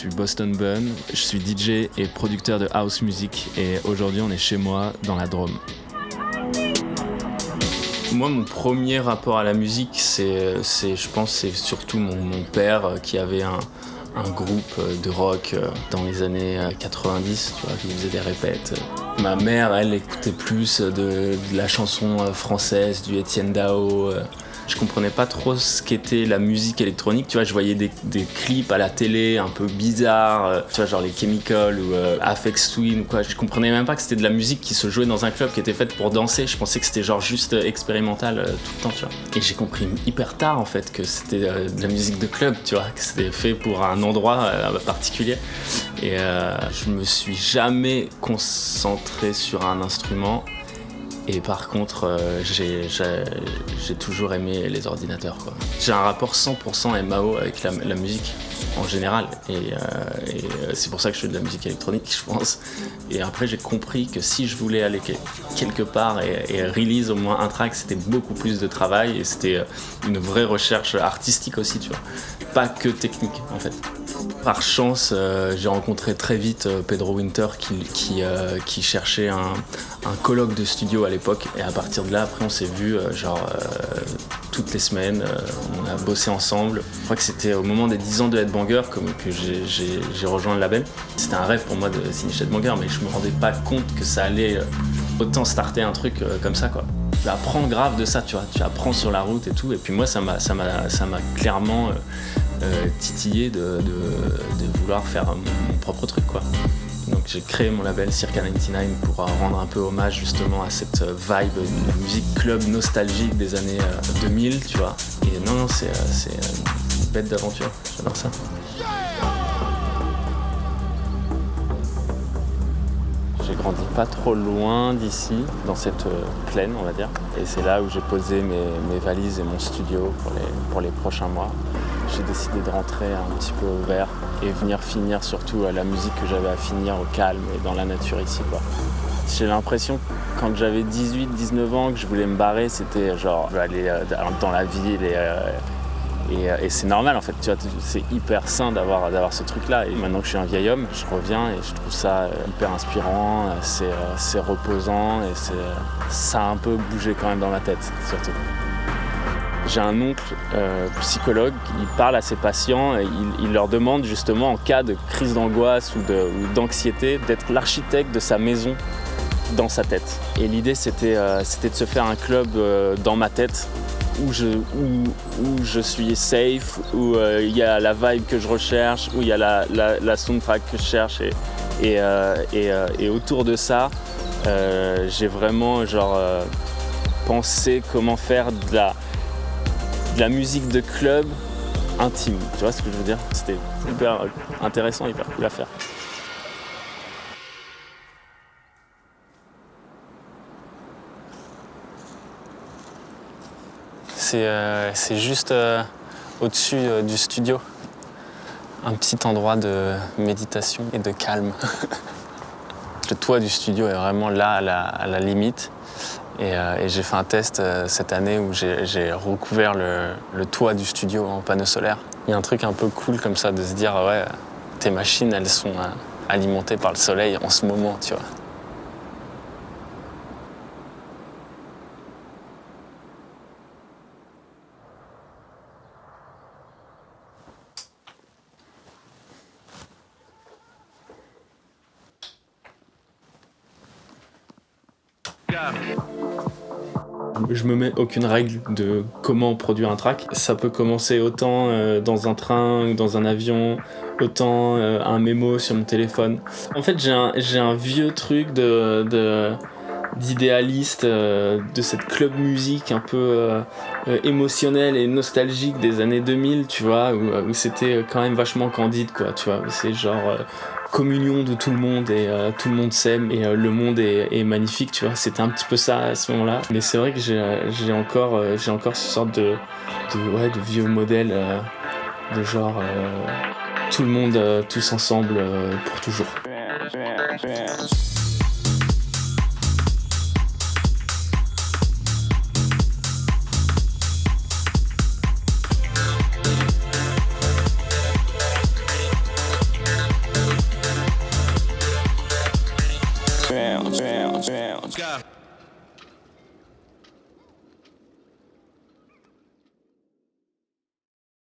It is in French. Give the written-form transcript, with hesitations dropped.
suis Boston Bun, je suis DJ et producteur de house music et aujourd'hui on est chez moi dans la Drôme. Moi, mon premier rapport à la musique, je pense, c'est surtout mon père qui avait un groupe de rock dans les années 90, tu vois, qui faisait des répètes. Ma mère, elle écoutait plus de la chanson française, du Étienne Dao. Je comprenais pas trop ce qu'était la musique électronique, tu vois, je voyais des clips à la télé un peu bizarres, tu vois, genre les Chemical ou Aphex Twin ou quoi. Je comprenais même pas que c'était de la musique qui se jouait dans un club qui était faite pour danser. Je pensais que c'était genre juste expérimental tout le temps, tu vois. Et j'ai compris hyper tard en fait que c'était de la musique de club, tu vois, que c'était fait pour un endroit particulier. Et je me suis jamais concentré sur un instrument. Et par contre, j'ai toujours aimé les ordinateurs, quoi. J'ai un rapport 100% MAO avec la musique en général. Et c'est pour ça que je fais de la musique électronique, je pense. Et après, j'ai compris que si je voulais aller quelque part et release au moins un track, c'était beaucoup plus de travail. Et c'était une vraie recherche artistique aussi, tu vois. Pas que technique, en fait. Par chance, j'ai rencontré très vite Pedro Winter qui cherchait un colloque de studio à l'époque. Et à partir de là, après, on s'est vus toutes les semaines. On a bossé ensemble. Je crois que c'était au moment des 10 ans de Headbanger que j'ai rejoint le label. C'était un rêve pour moi de signer chez Headbanger, mais je me rendais pas compte que ça allait autant starter un truc comme ça, quoi. Tu apprends grave de ça, tu vois. Tu apprends sur la route et tout. Et puis moi, ça m'a clairement titillé de vouloir faire mon propre truc, quoi. Donc j'ai créé mon label Circa 99 pour rendre un peu hommage justement à cette vibe de musique club nostalgique des années 2000, tu vois. Et non, c'est une bête d'aventure, j'adore ça. J'ai grandi pas trop loin d'ici, dans cette plaine, on va dire. Et c'est là où j'ai posé mes valises et mon studio pour les prochains mois. J'ai décidé de rentrer un petit peu au vert et venir finir surtout la musique que j'avais à finir au calme et dans la nature ici, quoi. J'ai l'impression que quand j'avais 18-19 ans que je voulais me barrer, c'était genre je vais aller dans la ville et c'est normal en fait, tu vois, c'est hyper sain d'avoir ce truc-là. Et maintenant que je suis un vieil homme, je reviens et je trouve ça hyper inspirant, c'est reposant et ça a un peu bougé quand même dans ma tête, surtout. J'ai un oncle psychologue, il parle à ses patients et il leur demande justement en cas de crise d'angoisse ou d'anxiété d'être l'architecte de sa maison dans sa tête. Et l'idée c'était de se faire un club dans ma tête où je suis safe, où il y a la vibe que je recherche, où il y a la soundtrack que je cherche et autour de ça j'ai vraiment pensé comment faire de la musique de club intime, tu vois ce que je veux dire? C'était hyper intéressant, hyper cool à faire. C'est juste au-dessus du studio, un petit endroit de méditation et de calme. Le toit du studio est vraiment là à la limite. Et j'ai fait un test cette année où j'ai recouvert le toit du studio en panneaux solaires. Il y a un truc un peu cool comme ça de se dire ouais, tes machines elles sont alimentées par le soleil en ce moment, tu vois. Je me mets aucune règle de comment produire un track. Ça peut commencer autant dans un train ou dans un avion, autant un mémo sur mon téléphone. En fait, j'ai un vieux truc d'idéaliste de cette club musique un peu émotionnelle et nostalgique des années 2000, tu vois, où c'était quand même vachement candide, quoi, tu vois. C'est genre communion de tout le monde et tout le monde s'aime et le monde est magnifique, tu vois. C'était un petit peu ça à ce moment-là. Mais c'est vrai que j'ai encore ce sorte de vieux modèle de genre tout le monde tous ensemble pour toujours. bounce, bounce, bounce.